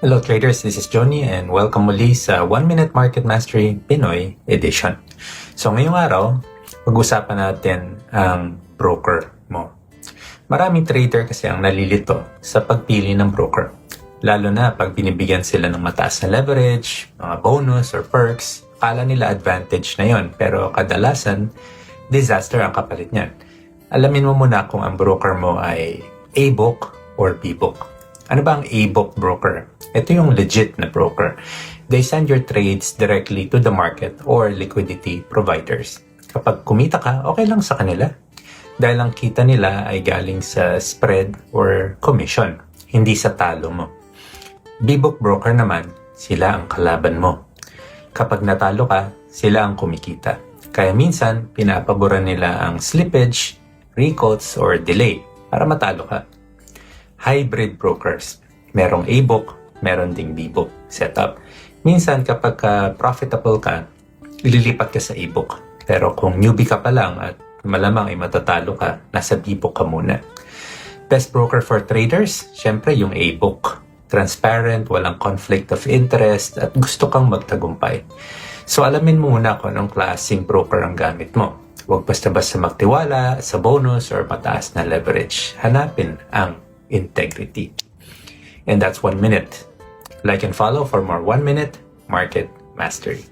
Hello traders, this is Johnny and welcome muli sa 1 Minute Market Mastery Pinoy Edition. So ngayong araw, pag-usapan natin ang broker mo. Maraming trader kasi ang nalilito sa pagpili ng broker. Lalo na pag binibigyan sila ng mataas na leverage, mga bonus or perks, akala nila advantage na yon, pero kadalasan, disaster ang kapalit niyan. Alamin mo muna kung ang broker mo ay A-book or B-book. Ano ba ang A-book broker? Ito yung legit na broker. They send your trades directly to the market or liquidity providers. Kapag kumita ka, okay lang sa kanila. Dahil ang kita nila ay galing sa spread or commission, hindi sa talo mo. B-book broker naman, sila ang kalaban mo. Kapag natalo ka, sila ang kumikita. Kaya minsan, pinapaboran nila ang slippage, recalls, or delay para matalo ka. Hybrid brokers. Merong A-book, meron ding B-book setup. Minsan kapag profitable ka, ililipat ka sa A-book. Pero kung newbie ka pa lang at malamang ay matatalo ka, nasa B-book ka muna. Best broker for traders, syempre yung A-book. Transparent, walang conflict of interest, at gusto kang magtagumpay. So alamin mo muna kung anong klaseng broker ang gamit mo. Huwag basta-basta magtiwala sa bonus or mataas na leverage. Hanapin ang integrity. And that's 1 minute. Like and follow for more 1 Minute Market Mastery.